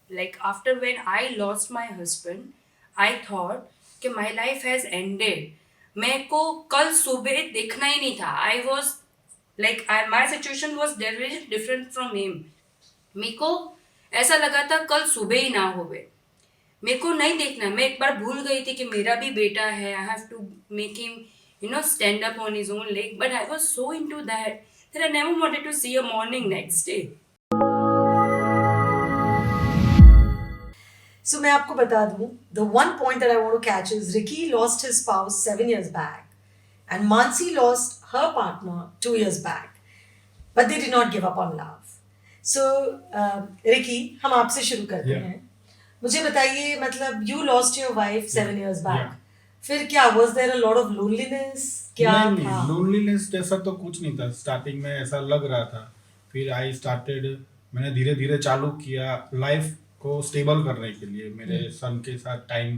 Like after when I lost my husband, I thought कि my life has ended. मेरे को कल सुबह देखना ही नहीं था. I was like my situation was very different from him. मेरे को ऐसा लगा था कल सुबह ही ना होवे. मेरे को नहीं देखना. मैं एक बार भूल गई थी कि मेरा भी बेटा है. I have to make him stand up on his own leg. But I was so into that I never wanted to see a morning next day. So मैं आपको बता दूं, the one point that I want to catch is Ricky lost his spouse 7 years back, and Mansi lost her partner 2 years back, but they did not give up on love. So Ricky, हम आपसे शुरू करते Yeah. हैं. मुझे बताइए, मतलब you lost your wife 7 years back. Yeah. फिर क्या was there a lot of loneliness? क्या नहीं था? लोनलीनेस जैसा तो कुछ नहीं था. स्टार्टिंग में ऐसा लग रहा था. फिर मैंने धीरे धीरे चालू किया लाइफ को स्टेबल करने के लिए. मेरे सन के साथ टाइम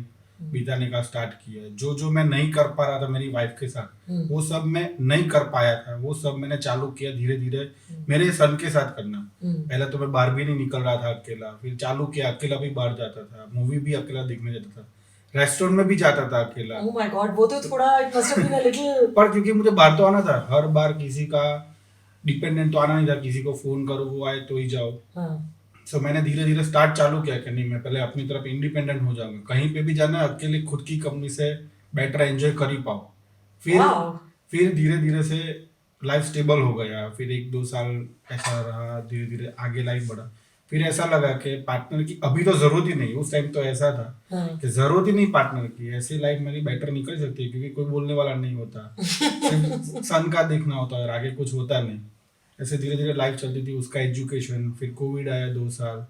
बिताने का स्टार्ट किया. जो जो मैं नहीं कर पा रहा था मेरी वाइफ के साथ, वो सब मैं नहीं कर पाया था. वो सब मैंने चालू किया धीरे धीरे मेरे सन के साथ करना. पहले तो मैं बाहर भी नहीं निकल रहा था अकेला. फिर चालू किया, अकेला भी बाहर जाता था, मूवी भी अकेला देखने जाता था, रेस्टोरेंट में भी जाता था अकेला. Oh my God, वो तो थोड़ा it must have been a little. पर क्योंकि मुझे बाहर तो आना था, हर बार किसी का डिपेंडेंट तो आना नहीं था. किसी को फोन करो वो आए तो ही जाओ. हाँ. सो मैंने धीरे धीरे स्टार्ट चालू किया कि नहीं, मैं पहले अपनी तरफ इंडिपेंडेंट हो जाऊंगा. कहीं पे भी जाना है अकेले खुद की कंपनी से बेटर एंजॉय कर ही पाओ. Wow. फिर धीरे धीरे से लाइफ स्टेबल हो गया. फिर 1-2 साल ऐसा रहा, धीरे धीरे आगे लाइफ बढ़ा. फिर ऐसा लगा कि पार्टनर की अभी तो जरूरत ही नहीं. उस टाइम तो ऐसा था कि जरूरत ही नहीं पार्टनर की. ऐसी लाइफ मेरी बेटर निकल सकती है क्योंकि कोई बोलने वाला नहीं होता. सिर्फ सन का देखना होता है और आगे कुछ होता नहीं. ऐसे धीरे धीरे लाइफ चलती थी. उसका एजुकेशन, फिर कोविड आया 2 साल.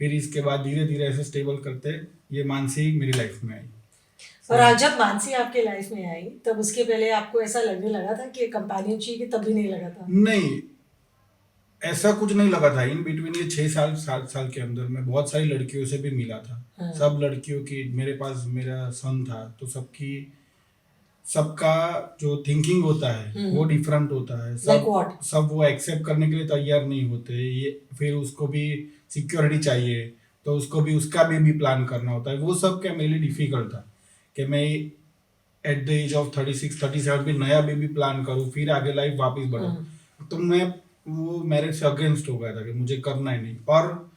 फिर इसके बाद धीरे धीरे ऐसे स्टेबल करते ये मानसी मेरी लाइफ में आई. और आज जब मानसी आपके लाइफ में आई, तब उसके पहले आपको ऐसा लगने लगा था कि कंपेनियन चाहिए, कि तब भी नहीं लगा था? नहीं, ऐसा कुछ नहीं लगा था. इन बिटवीन ये 6-7 साल के अंदर मैं बहुत सारी लड़कियों से भी मिला था. हाँ. सब लड़कियों की, मेरे पास मेरा सन था तो सबका जो थिंकिंग होता है वो डिफरेंट होता है. Like what? सब वो एक्सेप्ट करने के लिए तैयार नहीं होते. ये फिर उसको भी सिक्योरिटी चाहिए तो उसको भी उसका भी प्लान करना होता है. वो सब क्या मेरे लिए डिफिकल्ट था कि मैं एट द एज ऑफ 36-37 भी नया बेबी प्लान करूँ, फिर आगे लाइफ वापस बढ़ा. तो मैं वो मैरिज से अगेंस्ट हो गया था कि मुझे करना ही नहीं. और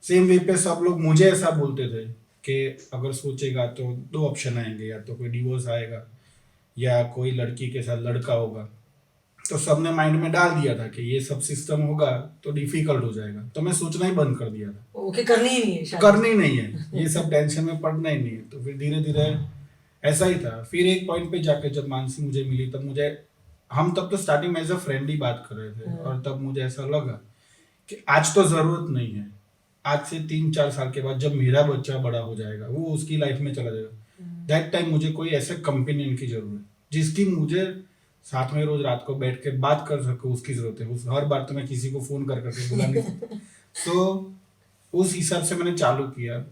सेम वे पे सब लोग मुझे ऐसा बोलते थे कि अगर सोचेगा तो 2 ऑप्शन आएंगे, या तो कोई डिवोर्स आएगा या कोई लड़की के साथ लड़का होगा. तो सबने माइंड में डाल दिया था कि ये सब सिस्टम होगा तो डिफिकल्ट हो जाएगा. तो मैं सोचना ही बंद कर दिया था. ओके, करनी ही नहीं है शायद. करनी नहीं है, ये सब टेंशन में पड़ना ही नहीं है. तो फिर धीरे धीरे ऐसा ही था. फिर एक पॉइंट पे जाके जब मानसी मुझे मिली तब हम तब तो स्टार्टिंग में एज अ फ्रेंड ही बात कर रहे थे. और तब मुझे ऐसा लगा कि आज तो जरूरत नहीं है. आज से 3-4 साल के बाद जब मेरा बच्चा बड़ा हो जाएगा, वो उसकी लाइफ में चला जाएगा, दैट टाइम मुझे कोई ऐसे कंपेनियन की जरूरत है जिसकी मुझे साथ में रोज रात को बैठ के बात कर सकूं, उसकी जरूरत है. हर बार तो मैं किसी को फोन कर करके बुला नहीं सकता. तो उस हिसाब से मैंने चालू किया.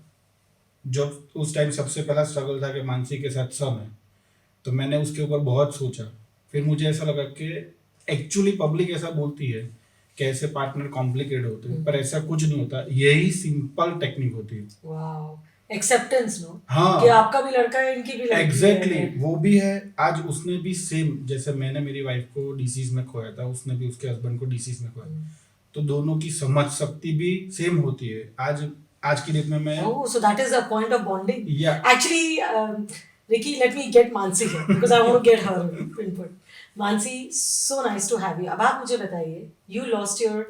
जब उस टाइम सबसे पहला स्ट्रगल था कि मानसी के साथ सन है, तो मैंने उसके ऊपर बहुत सोचा. फिर मुझे ऐसा लगा कि एक्चुअली पब्लिक ऐसा बोलती है कि ऐसे पार्टनर कॉम्प्लिकेटेड होते हैं, पर ऐसा कुछ नहीं होता. यही सिंपल टेक्निक होती है. Wow, acceptance. नो, हाँ, कि आपका भी लड़का है, इनकी भी लड़की एग्जैक्टली है. वो भी है. आज उसने भी सेम, जैसे मैंने मेरी वाइफ को डिसीज में खोया था, उसने भी उसके हस्बैंड को डिसीज में खोया. तो दोनों की समझ शक्ति भी सेम होती है. आज की डेट में मैं Oh, so that is a point of bonding. Yeah. Actually, Ricky, let me get Mansi here because I want to get her input. Mansi, so nice to have you. अब आप मुझे बताइए, you lost your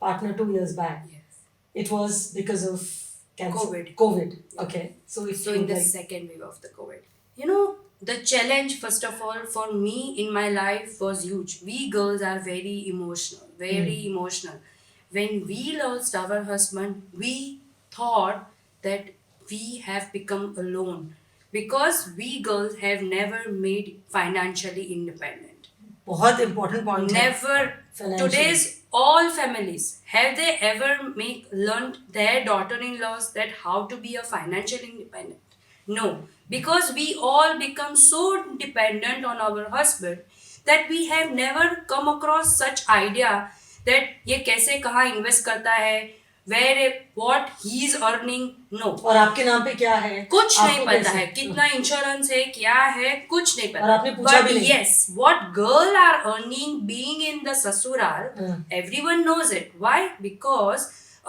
partner 2 years back. Yes. It was because of cancer. COVID. Okay. So if So you in the like, second wave of the COVID, the challenge first of all for me in my life was huge. We girls are very emotional. When we lost our husband, we thought that we have become alone because we girls have never made financially independent. बहुत important point. Never. Financial. Today's all families, have they ever learned their daughter-in-laws that how to be a financial independent? No, because we all become so dependent on our husband that we have never come across such idea that ये कैसे कहाँ invest करता है, where what he's earning, no. और आपके नाम पे क्या है कुछ नहीं आपको पता कैसे- है, कितना इंश्योरेंस है, क्या है, कुछ नहीं पता. और आपने पूछा भी नहीं. yes, what girl are earning being in the sasural, everyone knows it. Why? Because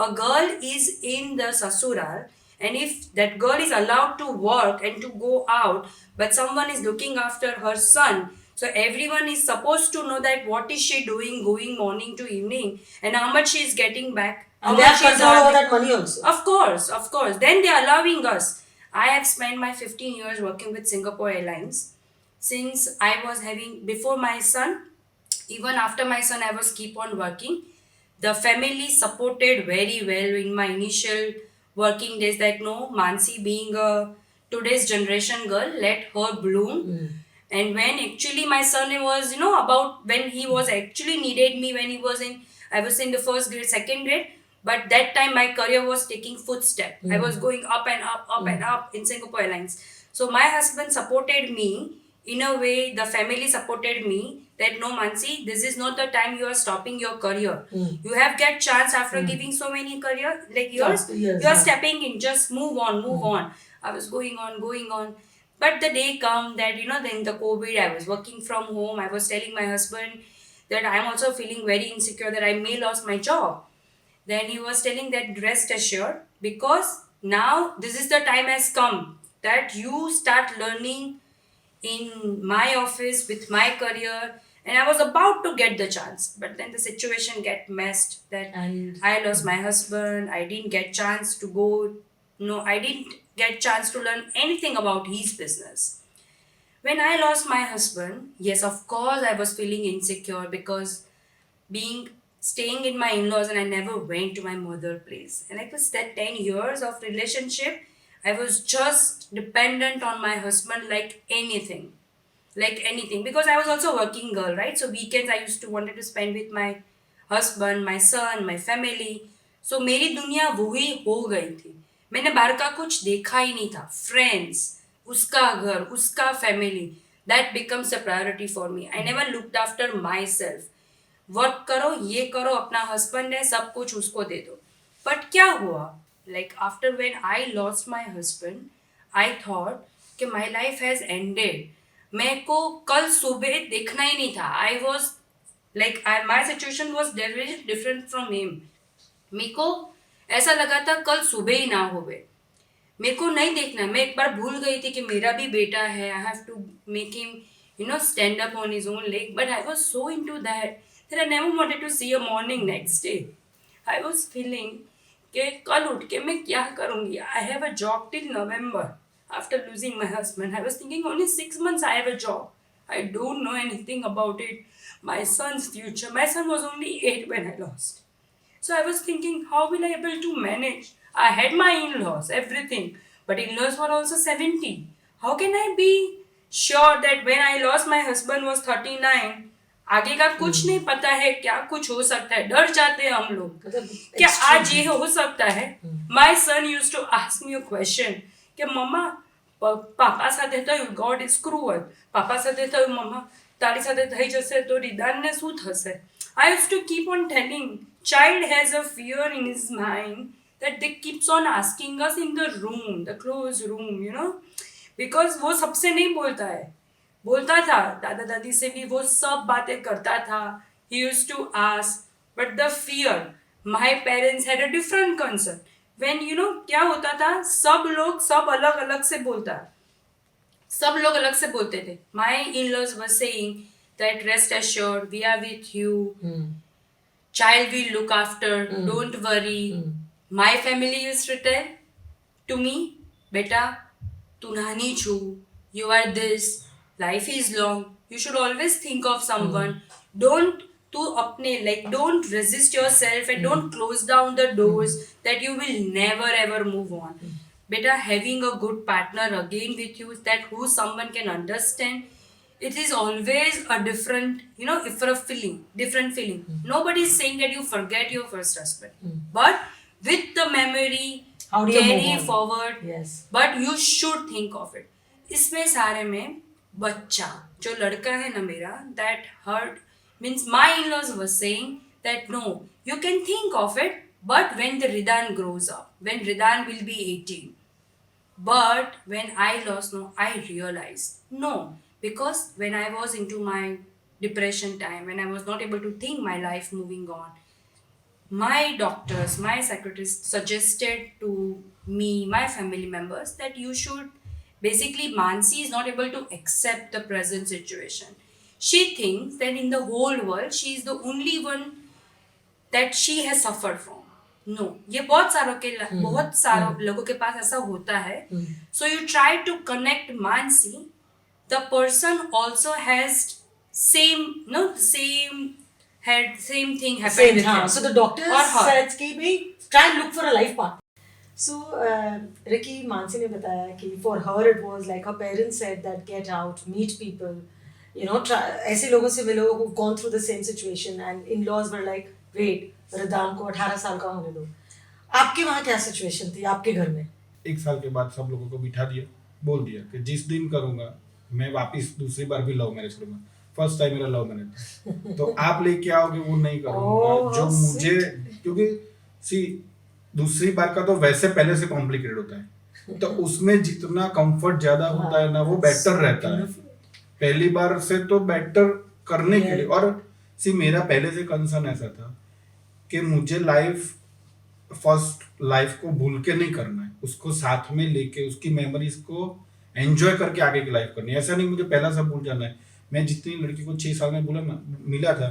a girl is in the sasural, and if that girl is allowed to work and to go out, but someone is looking after her son, so everyone is supposed to know that what is she doing going morning to evening and how much she is getting back. How And they have much she is control over earning. that money also. Of course. Then they are allowing us. I have spent my 15 years working with Singapore Airlines. Since I was having, before my son, even after my son, I was keep on working. The family supported very well in my initial working days. That no, Mansi being a today's generation girl, let her bloom. And when actually my son was, about when he was actually needed me, when I was in the first grade, second grade, but that time my career was taking footstep. I was going up and up and up in Singapore Airlines. So my husband supported me in a way, the family supported me that no, Mansi, this is not the time you are stopping your career. You have get chance after giving so many career like yours. Yes, You are yeah. stepping in, just move on. I was going on. But the day come that, then the COVID, I was working from home. I was telling my husband that I'm also feeling very insecure that I may lose my job. Then he was telling that rest assured, because now this is the time has come that you start learning in my office with my career, and I was about to get the chance, but then the situation get messed that And- I lost my husband. I didn't get chance to go. No, I didn't get chance to learn anything about his business. When I lost my husband, yes, of course I was feeling insecure because staying in my in-laws, and I never went to my mother place. And it was that 10 years of relationship, I was just dependent on my husband like anything. Because I was also a working girl, right? So weekends I used to wanted to spend with my husband, my son, my family. So मेरी दुनिया वही हो गई थी. मैंने बाहर का कुछ देखा ही नहीं था. Friends, उसका घर, उसका family, that becomes a priority for me. I never looked after myself. Work करो, ये करो, अपना हस्बैंड है, सब कुछ उसको दे दो. बट क्या हुआ, like after when I lost my husband, I thought कि माय लाइफ हैज एंडेड. मेरे को कल सुबह देखना ही नहीं था. I was like my situation was very different from him. मेरे को ऐसा लगा था कल सुबह ही ना होवे. मेरे को नहीं देखना. मैं एक बार भूल गई थी कि मेरा भी बेटा है. I have to make him stand up on his own leg. But I was so into that I never wanted to see a morning next day. I was feeling कि कल उठ के मैं क्या करूँगी. I have a job till November after losing my husband. I was thinking only 6 months I have a job. I don't know anything about it. My son's future. My son was only 8 when I lost. So I was thinking, how will I able to manage? I had my in-laws, everything. But in-laws were also 70. How can I be sure that when I lost my husband was 39, आगे का कुछ नहीं पता है, क्या कुछ हो सकता है. डर जाते हैं हम लोग क्या आज ये हो सकता है. My son used to ask me a question कि मम्मा પાપા સાથે થયું, God is cruel. પાપા સાથે થયું, મમ્મા તારી સાથે થઈ જશે તો રિદાનને શું થશે. I used to keep on telling, child has a fear in his mind that they keeps on asking us in the room, the closed room, because वो सबसे नहीं बोलता है. बोलता था दादा दादी से भी, वो सब बातें करता था. He used to ask, but the fear, my parents had a different concern. When क्या होता था, सब लोग सब अलग अलग से बोलता, सब लोग अलग से बोलते थे. My in-laws were saying that rest assured, we are with you, child will look after, don't worry. My family used to tell to me, beta, tu nani chu, you are this, life is long, you should always think of someone. Don't resist yourself and don't close down the doors that you will never ever move on. Beta, having a good partner again with you, that who someone can understand, it is always a different, different feeling. Nobody is saying that you forget your first husband, but with the memory, How do you carry move on? forward. Yes. But you should think of it. इसमें सारे में बच्चा जो लड़का है ना मेरा, that hurt means my in-laws were saying that no, you can think of it, But when the Ridan grows up, when Ridan will be 18, but when I lost, no, I realized no, because when I was into my depression time, when I was not able to think my life moving on, my doctors, my psychiatrist suggested to me, my family members, that you should basically, Mansi is not able to accept the present situation. She thinks that in the whole world, she is the only one that she has suffered from. No, ये बहुत सारों लोगों के पास ऐसा होता है. So you try to connect Mansi, the person also has same, no, same had same thing happened Same, with हाँ. him. So the doctor Or her. said कि भाई try and look for a life partner. So Ricky, Mansi ने बताया कि for her it was like her parents said that get out, meet people, you know, try, ऐसे लोगों से मिलो who've gone through the same situation, and in-laws were like wait, रिदान को 18 साल का होने दो. आपके वहाँ क्या सिचुएशन थी आपके घर में? 1 साल के बाद सब लोगों को बिठा दिया, बोल दिया कि जिस दिन करूंगा मैं वापस दूसरी बार भी लव मैरिज करूंगा. फर्स्ट टाइम मेरा लव मैरिज था, तो आप लेके आओगे वो नहीं करूंगा. Oh, जो how मुझे, क्योंकि सी दूसरी बार का तो वैसे पहले से कॉम्प्लिकेटेड होता है, तो उसमें जितना कंफर्ट ज्यादा होता है ना वो बेटर रहता है. पहली बार से तो बेटर करने के लिए. और सी मेरा पहले से कंसर्न ऐसा था कि मुझे फर्स्ट लाइफ को भूल के नहीं करना है, उसको साथ में लेके उसकी मेमोरीज को एंजॉय करके आगे की लाइफ करनी है. ऐसा नहीं मुझे पहला सब भूल जाना है. मैं जितनी लड़की को 6 साल में मिला था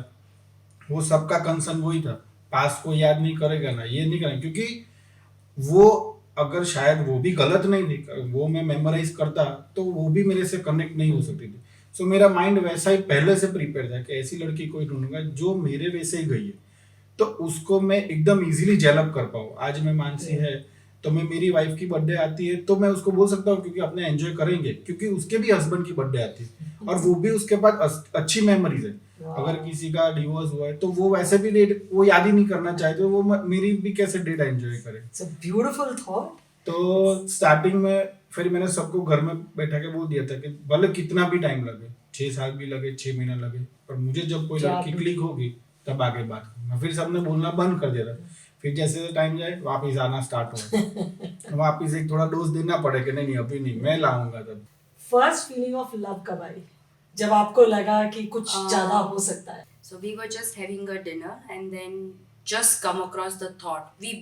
वो सबका कंसर्न वही था, पास्ट को याद नहीं करेगा ना, ये नहीं करेगा, क्योंकि वो अगर शायद वो भी गलत नहीं थी, वो मैं मेमोराइज करता तो वो भी मेरे से कनेक्ट नहीं हो सकती थी. सो मेरा माइंड वैसा ही पहले से प्रिपेयर था कि ऐसी लड़की कोई ढूंढूंगा जो मेरे वैसे ही गई है, तो उसको मैं एकदम इजीली जेलअप कर पाऊँ. आज मैं मानसी है तो मैं, मेरी वाइफ की बर्थडे आती है तो मैं उसको बोल सकता हूँ क्योंकि अपने एंजॉय करेंगे, क्योंकि उसके भी हस्बैंड की बर्थडे आती है और वो भी उसके पास अच्छी मेमोरीज है. अगर किसी का डिवोर्स हुआ है तो वो वैसे भी डेट वो याद ही नहीं करना चाहते, वो मेरी भी कैसे डेट एंजॉय करे. It's a beautiful thought. तो स्टार्टिंग में फिर मैंने सबको घर में बैठा के बोल दिया था कि भले कितना भी टाइम लगे, 6 साल भी लगे, 6 महीना लगे, पर मुझे जब कोई लड़की क्लिक होगी तब आगे बात करना. फिर सबने बोलना बंद कर दिया था. फिर जैसे टाइम जाए वापस आना स्टार्ट हुआ. वापस एक थोड़ा डोज देना पड़े कि नहीं अभी नहीं, मैं लाऊंगा तब. फर्स्ट फीलिंग ऑफ लव कब आई जब आपको लगा कि कुछ ज्यादा हो सकता है? So we were just having a dinner and then just come across the thought. We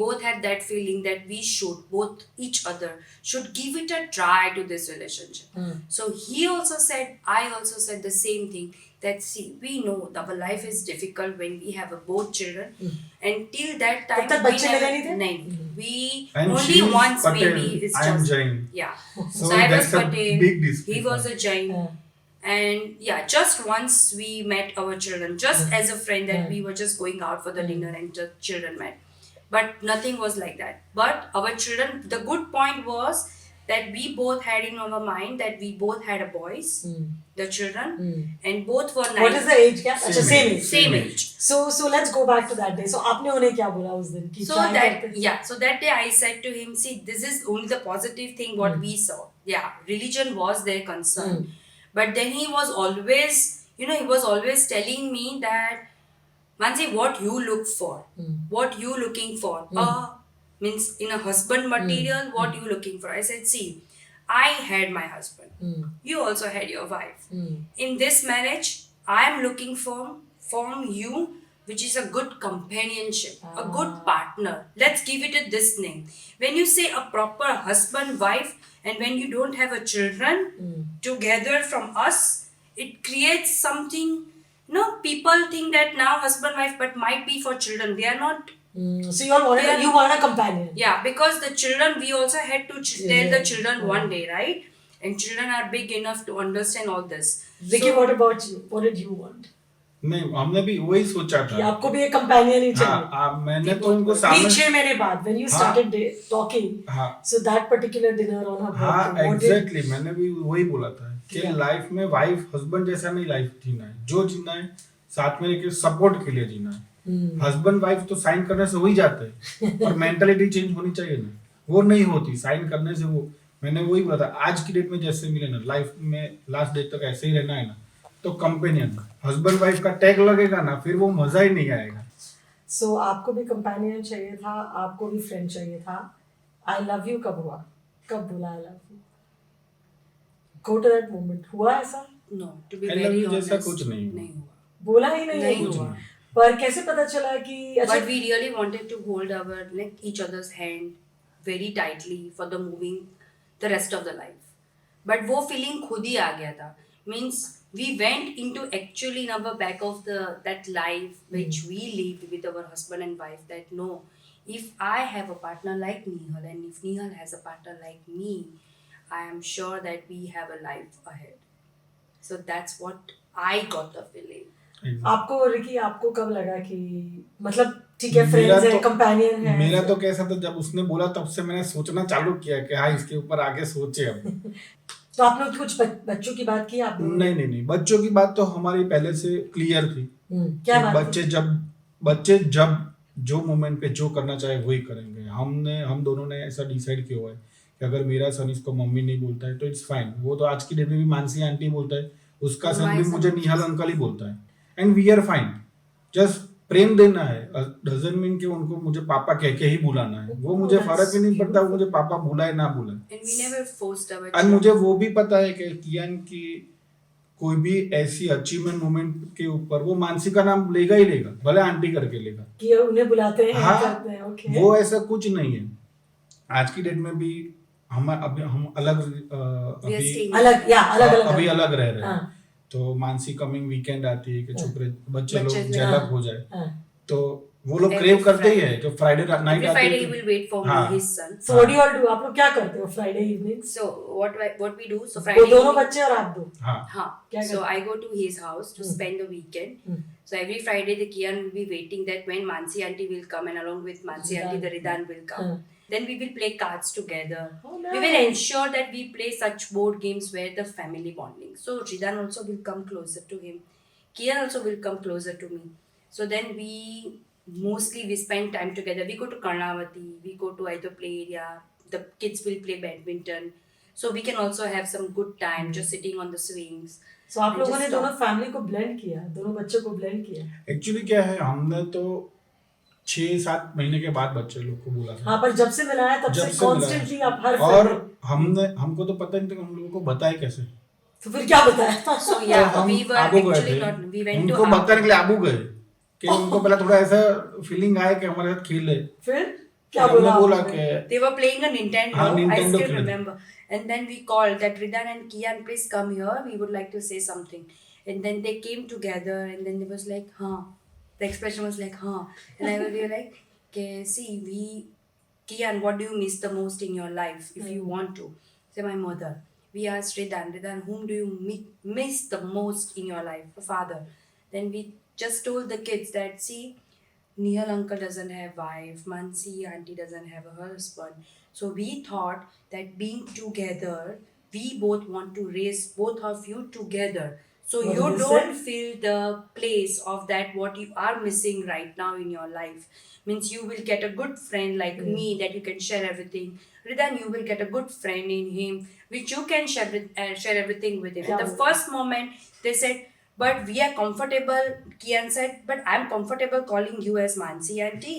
both had that feeling that we should, both each other, should give it a try to this relationship. So he also said, I also said the same thing, that see, we know that our life is difficult when we have both children. And till that time, तब तक बच्चे मिले नहीं थे? नहीं. We And only she is once Patel, baby is I am just. Jain. Yeah. So I was that's a Patel, big dispute. he was a Jain. And yeah, just once we met our children, just as a friend, that we were just going out for the dinner and the children met. But nothing was like that. But our children, the good point was that we both had in our mind that we both had a boys, the children, and both were 9. What is the age gap? अच्छा, same age. Same age. So let's go back to that day. So आपने उन्हें क्या बोला उस दिन? कि So try that, करते? yeah, so that day I said to him, see, this is only the positive thing what we saw. Yeah, religion was their concern. But then he was always, he was always telling me that, Mansi, what you look for, what you looking for, means in a husband material, what you looking for. I said, see, I had my husband. You also had your wife. In this marriage, I am looking from you, which is a good companionship, a good partner. Let's give it this name. When you say a proper husband, wife, and when you don't have a children together from us, it creates something. No, people think that now husband, wife, but might be for children. They are not. So you want a companion. Yeah, because the children, we also had to tell the children one day, right? And children are big enough to understand all this. Vicky, what about you? What did you want? नहीं, हमने भी वही सोचा कि था. आपको भी एक कंपेनियन ही चाहिए. हाँ, मैंने तो उनको सामने 6 महीने बाद when you started talking, so that particular dinner on her हाँ, birthday, एग्जैक्टली मैंने भी वही बोला था कि लाइफ में वाइफ हस्बैंड जैसा नहीं लाइफ जीना है. जो जीना है साथ में लेके सपोर्ट के लिए जीना है. हस्बैंड वाइफ तो साइन करने से हो ही जाते हैं, पर मेंटालिटी चेंज होनी चाहिए ना, वो नहीं होती साइन करने से. वो मैंने वही बोला था, आज की डेट में जैसे मिले ना, लाइफ में लास्ट डेट तक ऐसे ही रहना है ना, तो कंपेनियन हस्बैंड वाइफ का टैग लगेगा ना, फिर वो मजा ही नहीं आएगा. सो आपको भी कंपेनियन चाहिए था, आपको भी फ्रेंड चाहिए था. आई लव यू कब हुआ? कब बोला I love you? Go to that moment. हुआ ऐसा? No, to be I love very you जैसा honest, कुछ नहीं हुआ। नहीं हुआ. बोला ही नहीं नहीं है. हुआ. पर कैसे पता चला कि अच्छा But we really wanted to hold our like each other's hand very tightly for the moving the rest of the life. But वो feeling खुद ही आ गया था. Means we went into actually in our back of the that life which we lived with our husband and wife, that no, if I have a partner like Nihal and if Nihal has a partner like me, I am sure that we have a life ahead. So that's what I got the feeling. आपको Ricky, आपको कब लगा कि मतलब ठीक है मेरा friends है, तो- कंपेनियन है? मेरा तो कैसा था, जब उसने बोला तब से मैंने सोचना चालू किया कि हाँ इसके ऊपर आगे सोचे अब। तो आप लोग कुछ बच्चों की बात की आप लोगों ने? नहीं, बच्चों की बात तो हमारी पहले से क्लियर थी। क्या कि बात थी? बच्चे जब जो मोमेंट पे जो करना चाहे वही करेंगे। हम दोनों ने ऐसा डिसाइड किया हुआ है कि अगर मेरा सन इसको मम्मी नहीं बोलता है तो इट्स फाइन। वो तो आज की डेट में भी मानसी आंटी बोलता है, उसका और सन my भी son मुझे also. निहाल अंकल ही बोलता है, and we are fine. Just प्रेम देना है, डजंट मीन कि उनको मुझे पापा कह के ही बुलाना है। वो मुझे that's फर्क ही नहीं पड़ता वो beautiful. मुझे पापा बुलाए ना बुलाए। And we never forced our और children. मुझे वो भी पता है कि कियान की कोई भी ऐसी अचीवमेंट मोमेंट के ऊपर वो मानसी का नाम लेगा ही लेगा, भले आंटी करके लेगा। कि उन्हें बुलाते हैं, हाँ, करते हैं, ओके। वो ऐसा कुछ नहीं है। आज की डेट में भी हम अलग We are अभी staying अलग या अलग अलग अभी अलग रह रहे हैं। हाँ, तो मानसी कमिंग वीकेंड आती है कि चुप रहे, बच्चे लोग बच्चे- जेलक हो जाए, हाँ. तो वो लोग Every क्रेव करते ही Friday. है कि फ्राइडे नाइट Every आती Friday he है will wait for हाँ. me, his son. So what do you all do? आप लोग क्या करते हो Friday evenings? So what we do? So वो Friday. दोनों evening- बच्चे और आप दो? हाँ, हाँ. क्या So करते? I go to his house to Hmm. spend the weekend. Hmm. So every Friday the Kian will be waiting that when Mansi auntie will come, and along with Mansi Ridan. auntie the Ridan will come. हाँ. Then we will play cards together. Oh, We will nice. ensure that we play such board games where the family bonding. So Ridan also will come closer to him. Kian also will come closer to me. So then we spend time together. We go to Karnavati, we go to either play area. The kids will play badminton. So we can also have some good time just sitting on the swings. So आप And लोगों just ने talk. दोनों family को blend किया, दोनों बच्चों को blend किया? एक्चुअली क्या है, हमने तो 6-7 महीने के बाद बच्चे लोग को बोला था। हाँ, पर जब से मिलाया तब जब से से मिलाया। कॉन्स्टेंटली आप हर और Friday- हमको तो पता नहीं था हम लोगों को बताए कैसे। तो फिर क्या बताया? So yeah, तो हम we were आबू गए actually थे। not. We went to उनको Abu. बताने के लिए आबू गए कि उनको पहले थोड़ा ऐसा फीलिंग आया कि हमारे साथ खेले। फिर क्या हमने बोला बोला आपने? कि They were playing a Nintendo. हाँ, I Nintendo still खेल। remember. And then we called that Ridan and Kian, please come here. We would like to say something. And then they came together, and then they was like, huh. The expression was like, huh. And I will be like, okay, see, Kian, what do you miss the most in your life if you want to? Say, my mother. We asked Ridan, whom do you miss the most in your life? A father. Then we just told the kids that, see, Nihal uncle doesn't have wife, Mansi auntie doesn't have a husband. So we thought that being together, we both want to raise both of you together. So What you did they don't say? feel the place of that what you are missing right now in your life. Means you will get a good friend like me that you can share everything. Ridan, you will get a good friend in him which you can share everything with him. Kya At the bola? first moment they said, but we are comfortable. Kian said, but I'm comfortable calling you as Mansi auntie.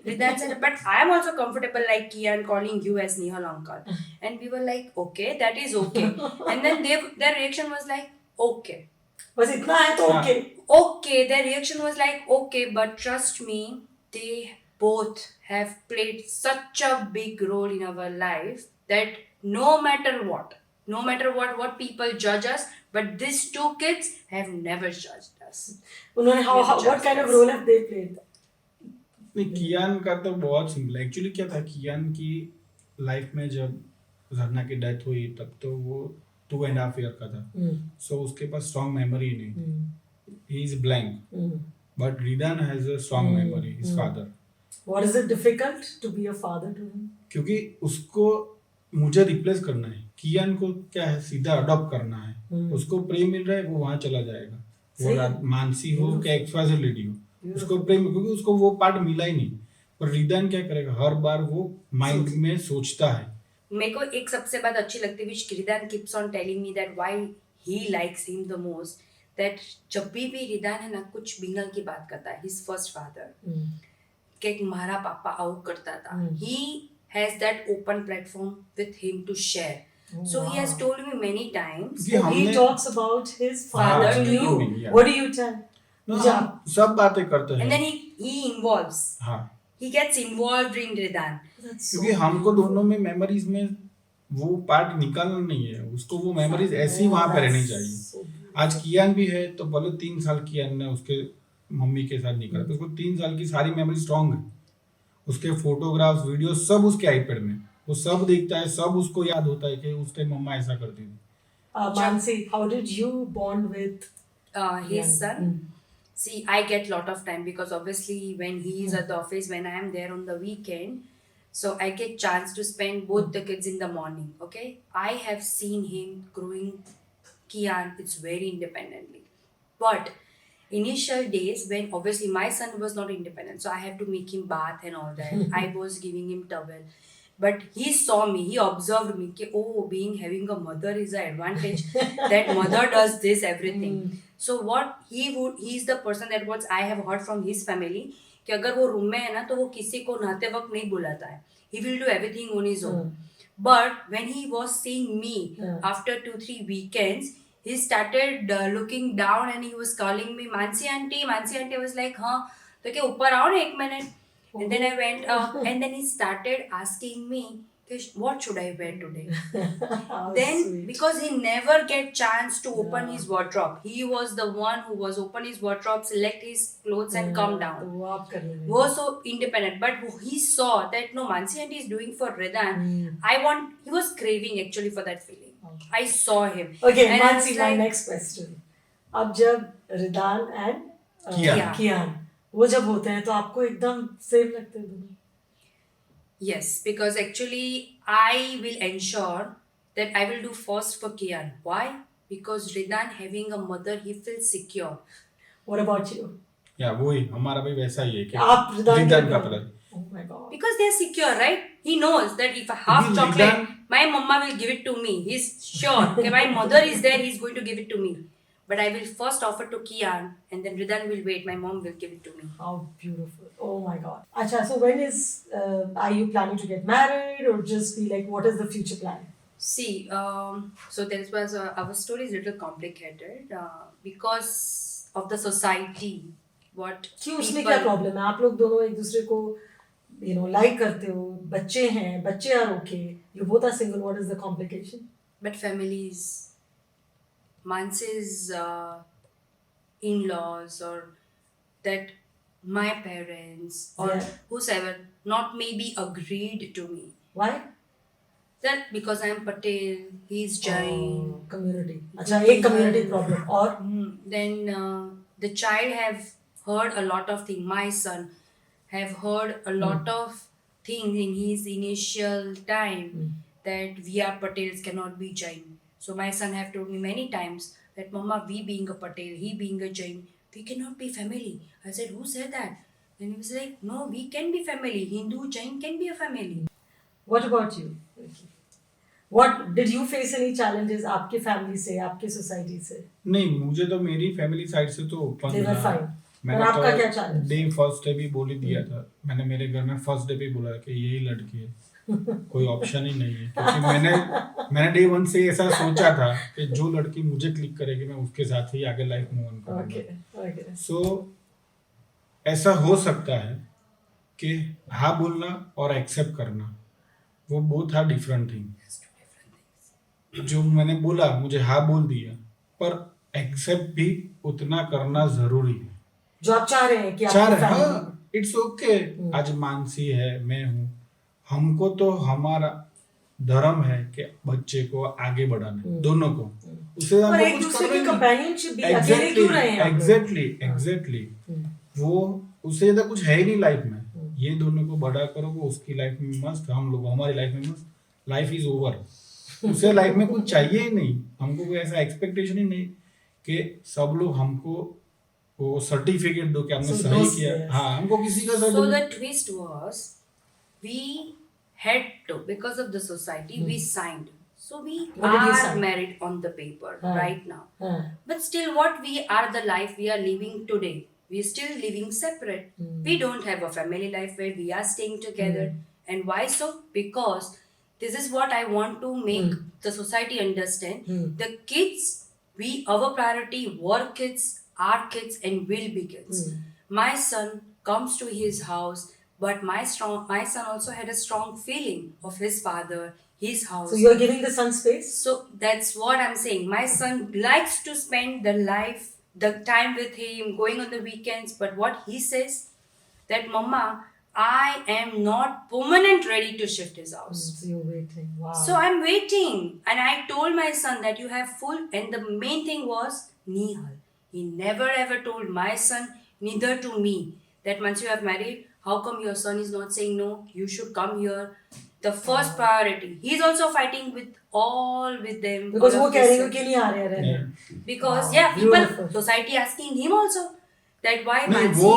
Ridan said, but I'm also comfortable like Kian calling you as Nihal uncle. And we were like, okay, that is okay. And then their reaction was like, okay. बस इतना है तो हाँ. Okay. Okay, their reaction was like, okay, but trust me, they both have played such a big role in our life that no matter what people judge us, but these two kids have never judged us. उन्होंने what kind of role have they played? नहीं, कियान का तो बहुत simple है। Actually क्या था, कियान की life में जब झरना की डेथ हुई तब तो वो 2.5 ईयर का था। सो उसके पास स्ट्रॉन्ग मेमोरी नहीं थी, he is blank. But Ridan has a strong memory, his father. What is it difficult to be a father to him? क्योंकि उसको मुझे रिप्लेस करना है, कियान को क्या है सीधा अडॉप्ट करना है। उसको प्रेम मिल रहा है, वो वहां चला जाएगा, सही। वो मानसी हो क्या एक्सवाइजेड लेडी हो, उसको प्रेम, क्योंकि उसको वो पार्ट मिला ही नहीं। पर रिदान क्या करेगा, हर बार वो माइंड में सोचता है। मेरे को एक सबसे बात अच्छी लगती है which Ridan keeps on telling me that why he likes him the most, that जब भी रिदान है ना कुछ बिंगल की बात करता है, his first father, कि मारा पापा आउट करता था, he has that open platform with him to share. So he has told me many times. कि He हमने talks about his father Father to to you. me, yeah. What do you tell? No, जब- हम सब बातें करते And then हैं he involves. हाँ He gets involved in Ridan. That's so क्योंकि हमको दोनों में मेमोरीज में वो पार्ट निकालना नहीं है, उसको वो मेमोरीज ऐसी वहां पे रहनी चाहिए। so आज कियान भी है तो बोले 3 साल कियान ने उसके मम्मी के साथ निकाला तो उसको 3 साल की सारी मेमोरी स्ट्रांग है, उसके फोटोग्राफ्स वीडियो सब उसके आईपैड में, वो सब देखता है, सब उसको याद होता है कि उस टाइम मम्मा ऐसा करती थी। Mansi, how did you bond with His Kian? son. See, I get lot of time because obviously when he is at the office, when I am there on the weekend, so I get chance to spend both the kids in the morning. Okay, I have seen him growing Kian. It's very independently, but initial days when obviously my son was not independent, so I had to make him bath and all that. I was giving him towel. But he saw me, he observed me, कि oh, being having a mother is an advantage. That mother does this everything. So what he is the person that what I have heard from his family कि अगर वो room में है ना तो वो किसी को नहाते वक्त नहीं बुलाता है. He will do everything on his own. But when he was seeing me after 2-3 weekends, he started looking down and he was calling me Mansi auntie. Mansi auntie. I was like, हाँ तो क्या ऊपर आओ ना 1 minute. And then I went up and then he started asking me, what should I wear today? How Then sweet. because he never get chance to open his wardrobe, he was the one who was open his wardrobe, select his clothes and come तो down. वो आप करने लगे। Was so independent, but he saw that no, Mansi auntie is doing for Ridan. He was craving actually for that feeling. I saw him. Okay, And I Mansi, was my like, next question. अब जब रिदान and कियान। कियान वो जब होते हैं तो आपको एकदम same लगते हैं दोनों? Yes, because actually I will ensure that I will do first for Kian. Why? Because Ridan having a mother, he feels secure. What about you? या वही हमारा भी वैसा ही है कि आप रिदान रिदान के का ऊपर- पता Oh my God. Because they are secure, right? He knows that if a half Because chocolate, Ridan- my mama will give it to me. He's sure that my mother is there, he's going to give it to me. But I will first offer to Kian and then Ridan will wait. My mom will give it to me. How beautiful. Oh my God. Acha, so when are you planning to get married or just be like, what is the future plan? See, so that was our story is a little complicated because of the society. What क्यों उसमें क्या problem है? आप लोग दोनों एक दूसरे को लाइक करते हो, बच्चे हैं, बच्चे are okay, you both are single, what is the complication? But families, Mansi's in-laws or that my parents or Yeah. whosoever not maybe agreed to me. Why? That because I'm Patel, he's Jain. Community. अच्छा, एक community problem. और Then the child have heard a lot of things. My son have heard a lot of things in his initial time that we are Patels cannot be Jain. So my son have told me many times that Mama, we being a Patel, he being a Jain, we cannot be family. I said, who said that? And he was like, no, we can be family. Hindu, Jain can be a family. what about you? What did you face any challenges आपके family से, आपके society से? नहीं, मुझे तो मेरी family side से तो ओपन They were fine. मैंने और आपका तो क्या challenge? डे फर्स्ट डे भी बोल ही दिया था। मैंने मेरे घर में फर्स्ट डे पे बोला कि यही लड़की है, कोई ऑप्शन ही नहीं है, क्योंकि मैंने डे 1 से ऐसा सोचा था कि जो लड़की मुझे क्लिक करेगी मैं उसके साथ ही आगे लाइफ मूव ऑन Okay, करूंगा। okay. सो ऐसा हो सकता है कि हाँ बोलना और एक्सेप्ट करना वो बोथ आर डिफरेंट थिंग। जो मैंने बोला, मुझे हाँ बोल दिया, पर एक्सेप्ट भी उतना करना जरूरी है। जो आप चाह रहे हैं कि चार आपकी हाँ, family- इट्स ओके। आज मानसी है, मैं हूँ, हमको तो हमारा धर्म है कि बच्चे को आगे बढ़ाना है, दोनों को। उससे और हमको एक कुछ दूसरे करना की ही नहीं। कंपेनियनशिप भी, अकेले क्यों रहे हैं आप लोग? एग्जैक्टली वो उससे ज्यादा कुछ है ही नहीं लाइफ में। ये दोनों को बड़ा करो, वो उसकी लाइफ में मस्त, हम लोग हमारी लाइफ में मस्त। Life is over. उसे लाइफ में कुछ चाहिए ही नहीं, हमको कोई ऐसा एक्सपेक्टेशन ही नहीं कि सब लोग हमको वो सर्टिफिकेट दो कि हमने So सही those- किया। yes. हाँ, हमको किसी का So the certificate twist was, we had to, because of the society, we signed. So we What did you are sign? married on the paper right now. Huh. But still, what we are, the life we are living today, we're still living separate. We don't have a family life where we are staying together. And why so? Because this is what I want to make the society understand. The kids, our priority were kids, are kids, and will be kids. My son comes to his house, but my son also had a strong feeling of his father, his house. So you're giving the son space? So that's what I'm saying. My son likes to spend the time with him, going on the weekends. But what he says, that Mama, I am not permanent ready to shift his house. So you're waiting. Wow. So I'm waiting. And I told my son that you have full, and the main thing was Nihal. He never ever told my son, neither to me, that once you have married, how come your son is not saying no, you should come here. The first priority. He's also fighting with them. Because all वो of कह रहे this. हो कि नहीं आ रहे रहने. Because Wow, yeah, people, beautiful. society asking him also that why नहीं Mansi. वो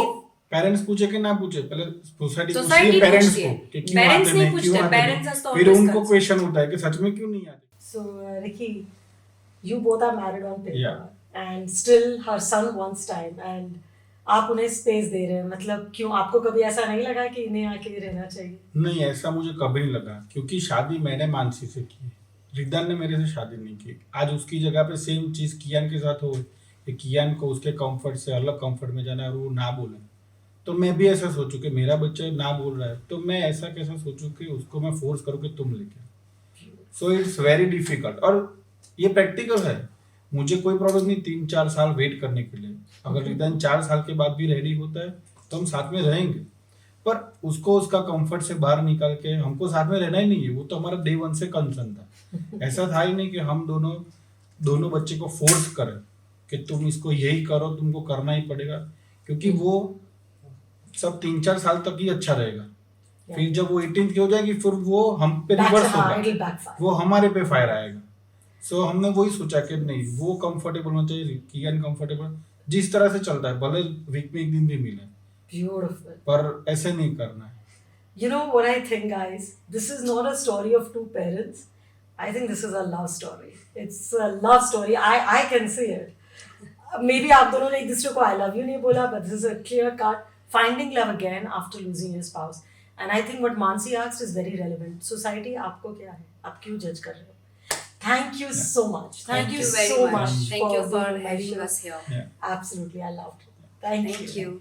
पेरेंट्स पूछे कि ना पूछे, पहले सोसाइटी पूछती Society है पेरेंट्स पूछती को है. कि क्यों Parents आते नहीं नहीं, क्यों पूछते. आते Parents has नहीं, to फिर always उनको consult. क्वेश्चन होता है कि सच में क्यों नहीं आते. So Ricky, you both are married on paper. Yeah. And still her son wants time and आप उन्हें स्पेस दे रहे हैं. मतलब क्यों, आपको कभी ऐसा नहीं लगा कि इन्हें आके रहना चाहिए? नहीं, ऐसा मुझे कभी नहीं लगा, क्योंकि शादी मैंने मानसी से की, रिदान ने मेरे से शादी नहीं की. आज उसकी जगह पे सेम चीज कियान के साथ हो कि कियान को उसके कंफर्ट से अलग कंफर्ट में जाना है और वो ना बोले, तो मैं भी ऐसा सोचूं कि मेरा बच्चा ना बोल रहा है, तो मैं ऐसा कैसा सोचूं कि उसको मैं फोर्स करूं कि तुम लेके. So it's very difficult. और ये प्रैक्टिकल है. मुझे कोई प्रॉब्लम नहीं 3-4 साल वेट करने के लिए. अगर रिदान 4 साल के बाद भी रेडी होता है तो हम साथ में रहेंगे, पर उसको उसका कंफर्ट से बाहर निकाल के हमको साथ में रहना ही नहीं है. वो तो हमारा डे 1 से कंसर्न था. ऐसा था ही नहीं कि हम दोनों बच्चे को फोर्स करें कि तुम इसको यही करो, तुमको करना ही पड़ेगा, क्योंकि वो सब 3-4 साल तक ही अच्छा रहेगा. फिर जब वो 18 की हो जाएगी, फिर वो हम पे रिवर्स it'll होगा, backfire. वो हमारे पे फायर आएगा. सो हमने वही सोचा कि नहीं, वो कंफर्टेबल होना चाहिए, कियान कंफर्टेबल जिस तरह से चलता है, भले वीक में एक दिन भी मिले, Beautiful. पर ऐसे नहीं करना है. You know what I think, guys? This is not a story of two parents. I think this is a love story. It's a love story. I can see it. Maybe आप दोनों ने एक दूसरे को I love you नहीं बोला, but this is a clear cut finding love again after losing your spouse. And I think what Mansi asked is very relevant. Society आपको क्या है? आप क्यों judge कर रहे हो? Thank you so much. Thank you very so much. Thank you for being on my having show. us here. Yeah. Absolutely, I loved it. Thank you. Thank you.